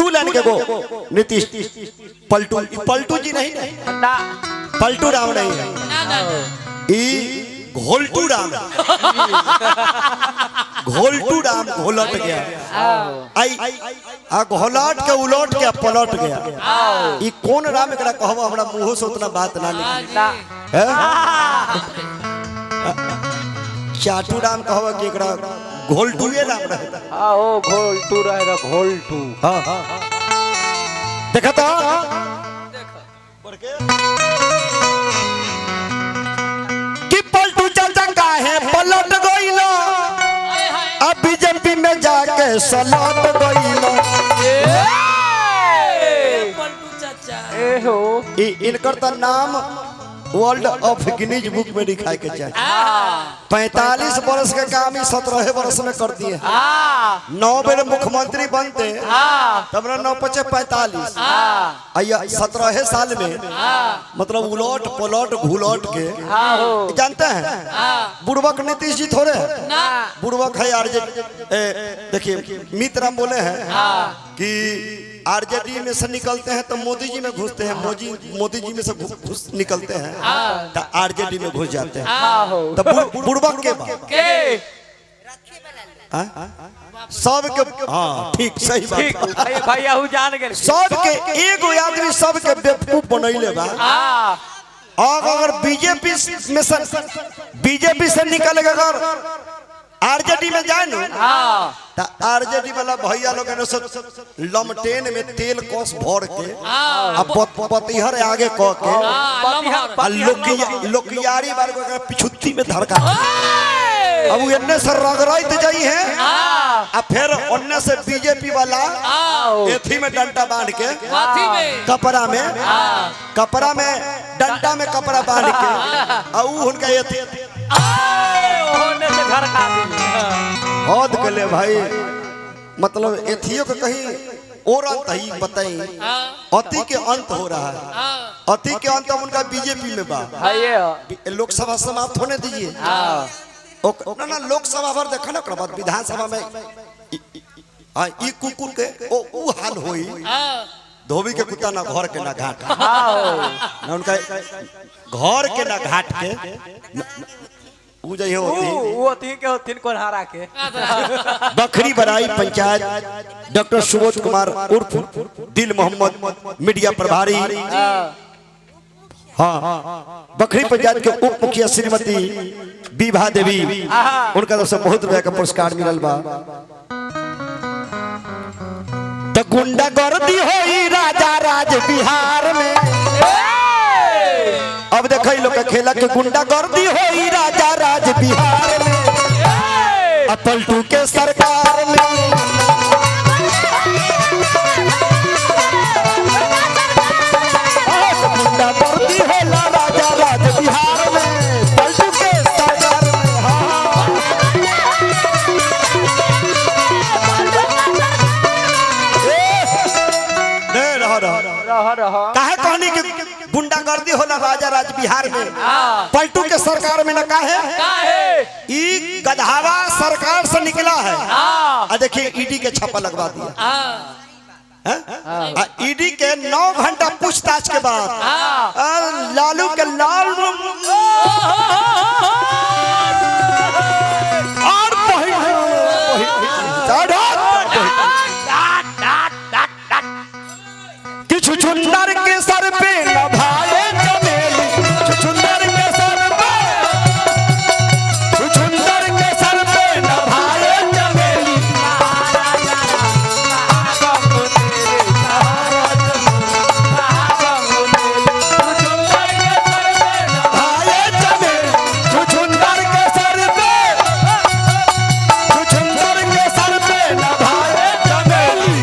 दू लाइन के गो नीतीश पलटू पलटू जी नहीं ना पलटू राम नहीं ई घोलटू राम घोलटू राम घोलट गया आई आ घोलट के उलट के पलट गया ई कौन राम एकरा कहबो हमरा मुंह से उतना बात ना निकली चाटू राम कहबो कि एकरा घोलटू ये नाम रहता हां ओ घोलटू रहेगा घोलटू हां हां देखा तो कि पलटू चाचा काहे पलट गइलो अब बीजेपी में जाके सलट गइलो पलटू चाचा ए हो इनकर तो नाम वर्ल्ड ऑफ गिनीज बुक में लिखाए के चाहिए 45 वर्ष के काम 17 वर्ष में कर दिए 9 बेर मुख्यमंत्री बनते तब 9 × 45 17 साल में मतलब उलट पलट घुलट के जानते हैं बुड़बक नीतीश जी थोड़े बुड़बक है यार देखिए मित्र बोले हैं कि आरजेडी में से निकलते हैं तो मोदी जी में घुसते हैं मोदी जी में से घुस निकलते हैं तो आरजेडी में घुस जाते हैं तो बुड़बक के सब के हाँ ठीक सही बात भैया हु जान गए सब के एगो आदमी सब के बेवकूफ बनैले बा अगर बीजेपी से निकल के अगर आरजेडी में जाए ना तो आरजेडी वाला भैया लोग लमटेन में तेल कस भर के पतिहर आगे क के लोकियारी बार को पिछुत्ती में धड़का अब इन्ने से रगड़त जाई है आ फिर उन्ने से बीजेपी वाला एथी में डंडा बांध के कपड़ा में डंडा में कपड़ा बांध के आ उनका एथी होने से घर का हद के ले भाई मतलब एथियो के कहीं और अंत ही बताई अति के अंत हो रहा है अति के अंत उनका बीजेपी में बा लोकसभा समाप्त होने दीजिए ना लोकसभा भर देखा ना बाद विधानसभा में ई कुकुर के ओ हाल होई धोबी के कुत्ता ना घर के ना घाट ना उनका घर के ना घाट के बखरी बराई पंचायत डॉक्टर सुबोध कुमार उर्फ दिल मोहम्मद मीडिया प्रभारी हाँ बखरी पंचायत के उप मुखिया श्रीमती विभा देवी उनका तरफ से बहुत रुपया का पुरस्कार मिलल बा तो गुंडागर्दी होई राजा राज बिहार में अब देखो लोग के खेला के गुंडागर्दी होई राजा राज बिहार में पलटू के सरकार में गुंडागर्दी होला राजा राज बिहार में पलटू के सरकार में काहे कहनी कि गुंडागर्दी होला राजा राज बिहार में पलटू के सरकार में न काहे ई गधावा सरकार से निकला है देखिए ईडी के छापा लगवा दिया ईडी के 9 घंटा पूछताछ के बाद लालू के लाल किछु चुंदर के सर पे न भाए चमेली चुंदर के सर पे चुंदर के सर पे न भाए चमेली भाए चमेली चुंदर के सर पे न भाए चमेली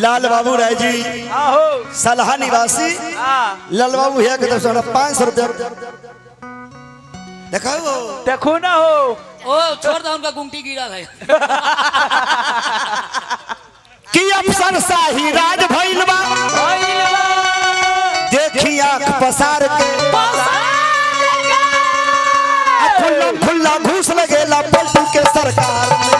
लाल बाबू राय जी सलाहा निवासी लाल बाबू है कि 500 रुपया देखो वो देखो ना हो ओ छोड़ दो उनका गुंटी गिरा है कि अफसर शाही राज भइल बा देखी आंख पसार के खुल्ला खुल्ला घूस लगेला पलटू के सरकार में।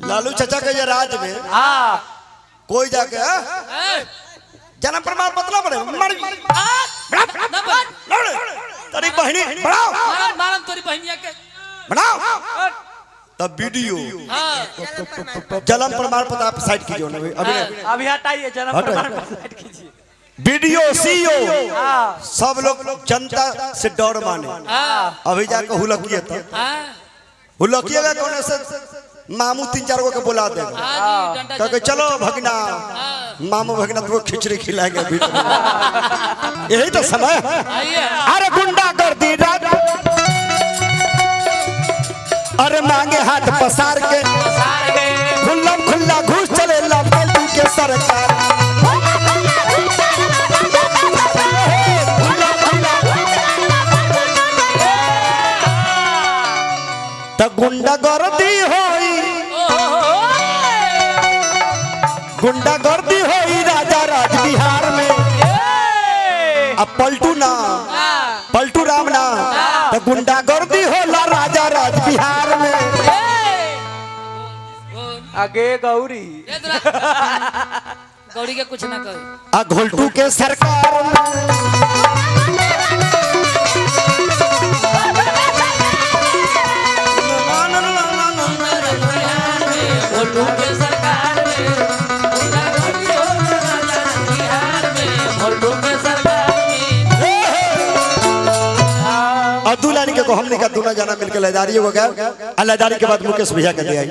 लालू चाचा के ये राज में कोई जाके जन्म प्रमाण पत्र बने तेरी बहनी बढ़ाओ मारम तोरी बहनिया के बढ़ाओ तब वीडियो जन्म प्रमाण पत्र आप साइड कीजिए ना अभी हटाइए जन्म प्रमाण पत्र साइड कीजिए। वीडियो सीईओ सब लोग जनता से डर माने अभी जाके हुलकिए तो हुलकिएगा कौन से मामू 3-4 को बुला देगा कहे चलो भगना मामू भगना तुमको खिचड़ी खिलाएंगे यही तो समय है। अरे गुंडा कर दी रात अरे मांगे हाथ पसार के खुल्ला खुल्ला घूस चले पलटू के सरकार तो गुंडा गर्दी होई गुंडागर्दी होई राजा राज बिहार में अब पलटू ना पलटू राम ना तो गुंडागर्दी होला राजा राज बिहार में। आगे गौरी गौरी के कुछ ना कहो आ घोलटू के सरकार दुलानी के को हमने का दूल्हा जाना मिलकर लैदारी हो गया। लैदारी के बाद मुकेश भैया का दिया।